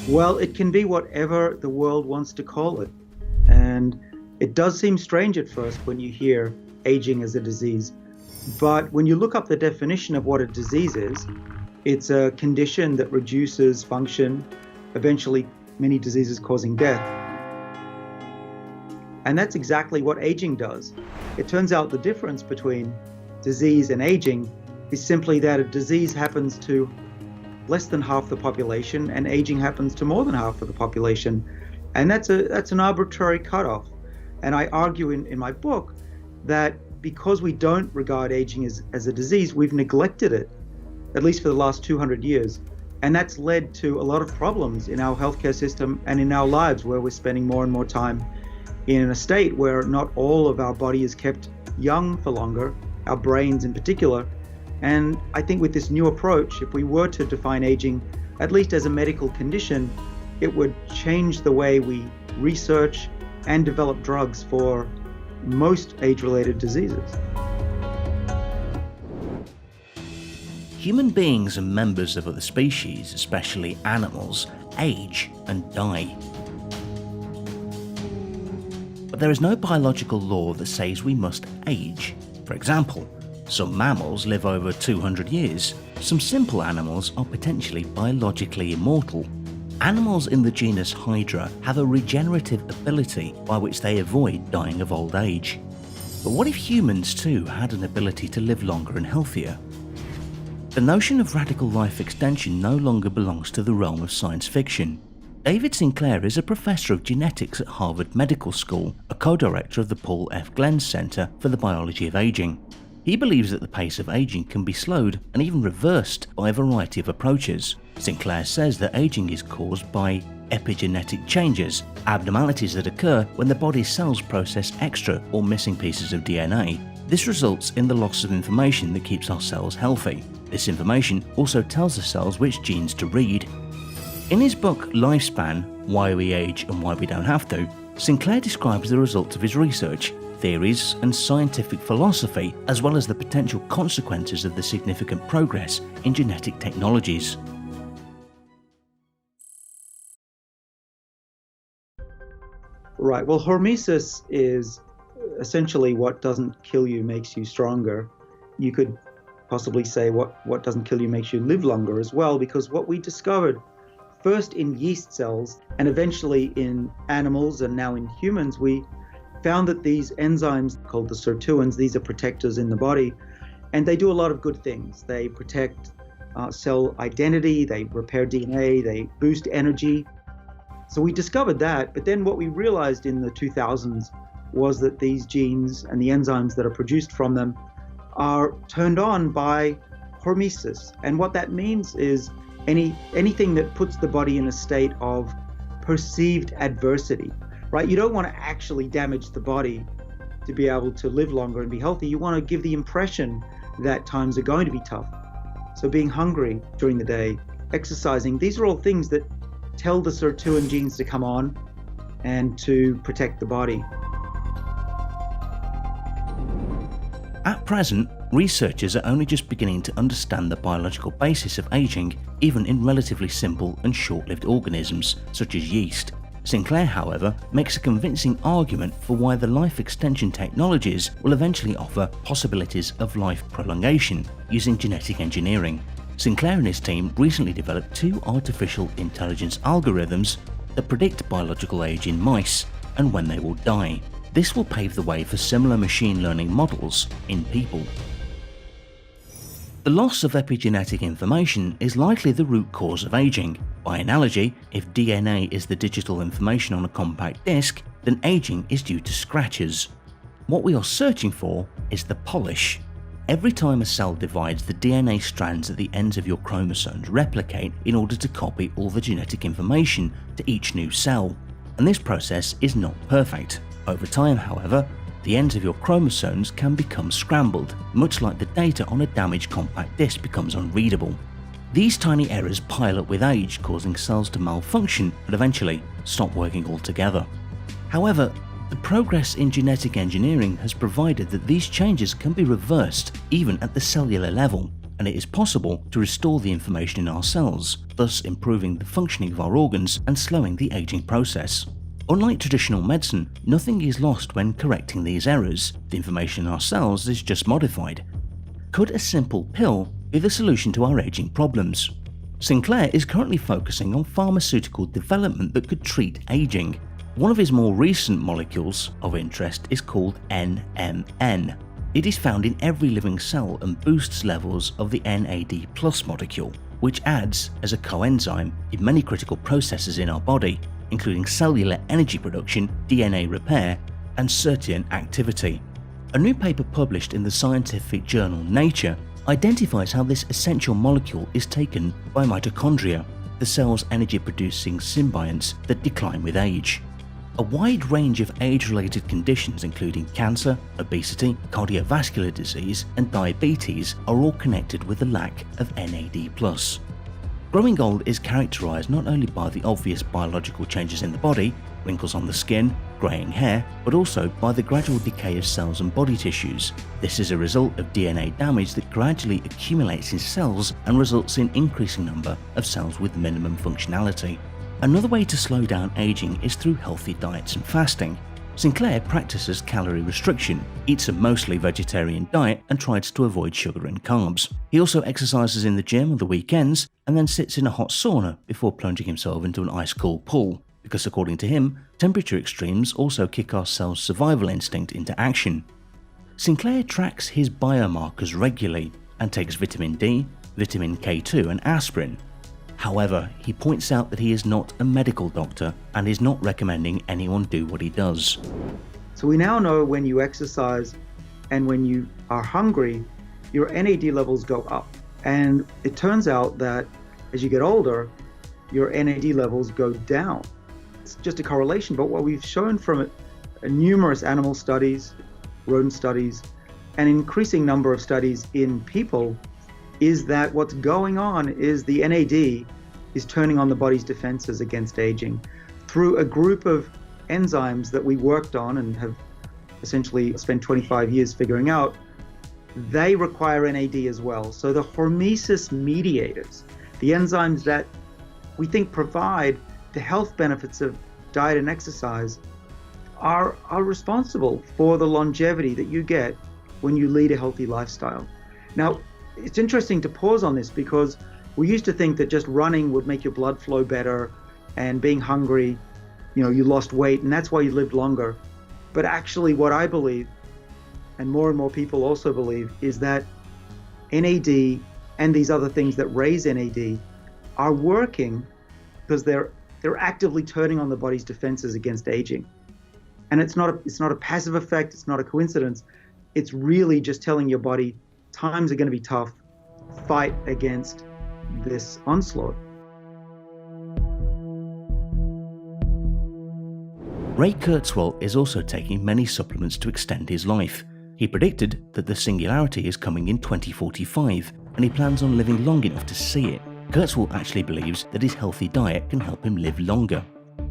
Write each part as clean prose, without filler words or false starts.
Well, it can be whatever the world wants to call it. And it does seem strange at first when you hear aging as a disease. But when you look up the definition of what a disease is, it's a condition that reduces function, eventually many diseases causing death. And that's exactly what aging does. It turns out the difference between disease and aging is simply that a disease happens to less than half the population and aging happens to more than half of the population. And that's an arbitrary cutoff. And I argue in my book that because we don't regard aging as a disease, we've neglected it, at least for the last 200 years. And that's led to a lot of problems in our healthcare system and in our lives, where we're spending more and more time in a state where not all of our body is kept young for longer, our brains in particular. And I think with this new approach, if we were to define aging, at least as a medical condition, it would change the way we research and develop drugs for most age-related diseases. Human beings and members of other species, especially animals, age and die. But there is no biological law that says we must age. For example, some mammals live over 200 years. Some simple animals are potentially biologically immortal. Animals in the genus Hydra have a regenerative ability by which they avoid dying of old age. But what if humans too had an ability to live longer and healthier? The notion of radical life extension no longer belongs to the realm of science fiction. David Sinclair is a professor of genetics at Harvard Medical School, a co-director of the Paul F. Glenn Center for the Biology of Aging. He believes that the pace of aging can be slowed and even reversed by a variety of approaches. Sinclair says that aging is caused by epigenetic changes, abnormalities that occur when the body's cells process extra or missing pieces of DNA. This results in the loss of information that keeps our cells healthy. This information also tells the cells which genes to read. In his book Lifespan: Why We Age and Why We Don't Have to, Sinclair describes the results of his research, theories and scientific philosophy, as well as the potential consequences of the significant progress in genetic technologies. Right, well, hormesis is essentially what doesn't kill you makes you stronger. You could possibly say what doesn't kill you makes you live longer as well, because what we discovered first in yeast cells and eventually in animals and now in humans, we found that these enzymes called the sirtuins, these are protectors in the body, and they do a lot of good things. They protect cell identity, they repair DNA, they boost energy. So we discovered that, but then what we realized in the 2000s was that these genes and the enzymes that are produced from them are turned on by hormesis. And what that means is anything that puts the body in a state of perceived adversity, right? You don't want to actually damage the body to be able to live longer and be healthy. You want to give the impression that times are going to be tough. So being hungry during the day, exercising, these are all things that tell the sirtuin genes to come on and to protect the body. At present, researchers are only just beginning to understand the biological basis of aging, even in relatively simple and short-lived organisms, such as yeast. Sinclair, however, makes a convincing argument for why the life extension technologies will eventually offer possibilities of life prolongation using genetic engineering. Sinclair and his team recently developed 2 artificial intelligence algorithms that predict biological age in mice and when they will die. This will pave the way for similar machine learning models in people. The loss of epigenetic information is likely the root cause of aging. By analogy, if DNA is the digital information on a compact disc, then aging is due to scratches. What we are searching for is the polish. Every time a cell divides, the DNA strands at the ends of your chromosomes replicate in order to copy all the genetic information to each new cell, and this process is not perfect. Over time, however, the ends of your chromosomes can become scrambled, much like the data on a damaged compact disc becomes unreadable. These tiny errors pile up with age, causing cells to malfunction and eventually stop working altogether. However, the progress in genetic engineering has provided that these changes can be reversed even at the cellular level, and it is possible to restore the information in our cells, thus improving the functioning of our organs and slowing the aging process. Unlike traditional medicine, nothing is lost when correcting these errors. The information in our cells is just modified. Could a simple pill be the solution to our aging problems? Sinclair is currently focusing on pharmaceutical development that could treat aging. One of his more recent molecules of interest is called NMN. It is found in every living cell and boosts levels of the NAD+ molecule, which adds as a coenzyme in many critical processes in our body, including cellular energy production, DNA repair, and certain activity. A new paper published in the scientific journal Nature identifies how this essential molecule is taken by mitochondria, the cell's energy-producing symbionts that decline with age. A wide range of age-related conditions including cancer, obesity, cardiovascular disease, and diabetes are all connected with the lack of NAD+. Growing old is characterized not only by the obvious biological changes in the body, wrinkles on the skin, graying hair, but also by the gradual decay of cells and body tissues. This is a result of DNA damage that gradually accumulates in cells and results in increasing number of cells with minimum functionality. Another way to slow down aging is through healthy diets and fasting. Sinclair practices calorie restriction, eats a mostly vegetarian diet, and tries to avoid sugar and carbs. He also exercises in the gym on the weekends and then sits in a hot sauna before plunging himself into an ice-cold pool, because according to him, temperature extremes also kick our cell's survival instinct into action. Sinclair tracks his biomarkers regularly and takes vitamin D, vitamin K2 and aspirin. However, he points out that he is not a medical doctor and is not recommending anyone do what he does. So we now know when you exercise and when you are hungry, your NAD levels go up. And it turns out that as you get older, your NAD levels go down. It's just a correlation, but what we've shown from numerous animal studies, rodent studies, and an increasing number of studies in people is that what's going on is the NAD is turning on the body's defenses against aging through a group of enzymes that we worked on and have essentially spent 25 years figuring out. They require NAD as well. So the hormesis mediators, the enzymes that we think provide the health benefits of diet and exercise, are responsible for the longevity that you get when you lead a healthy lifestyle. Now, it's interesting to pause on this because we used to think that just running would make your blood flow better, and being hungry, you lost weight and that's why you lived longer. But actually what I believe, and more people also believe, is that NAD and these other things that raise NAD are working because they're actively turning on the body's defenses against aging. And it's not a passive effect, it's not a coincidence. It's really just telling your body times are going to be tough, fight against this onslaught. Ray Kurzweil is also taking many supplements to extend his life. He predicted that the singularity is coming in 2045, and he plans on living long enough to see it. Kurzweil actually believes that his healthy diet can help him live longer.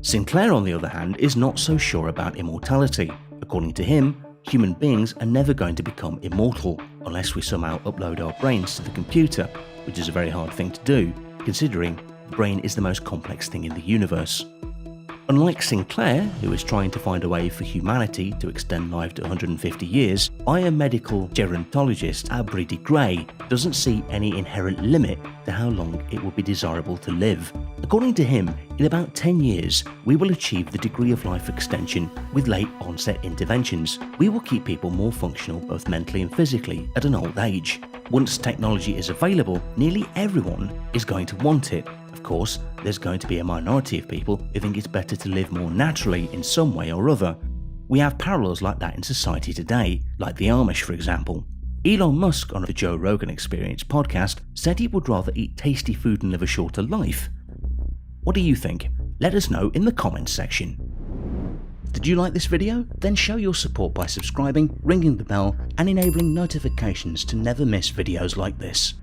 Sinclair, on the other hand, is not so sure about immortality. According to him, human beings are never going to become immortal unless we somehow upload our brains to the computer, which is a very hard thing to do, considering the brain is the most complex thing in the universe. Unlike Sinclair, who is trying to find a way for humanity to extend life to 150 years, biomedical gerontologist Aubrey de Grey doesn't see any inherent limit to how long it would be desirable to live. According to him, in about 10 years, we will achieve the degree of life extension with late onset interventions. We will keep people more functional both mentally and physically at an old age. Once technology is available, nearly everyone is going to want it. Of course, there's going to be a minority of people who think it's better to live more naturally in some way or other. We have parallels like that in society today, like the Amish for example. Elon Musk on the Joe Rogan Experience podcast said he would rather eat tasty food and live a shorter life. What do you think? Let us know in the comments section. Did you like this video? Then show your support by subscribing, ringing the bell, and enabling notifications to never miss videos like this.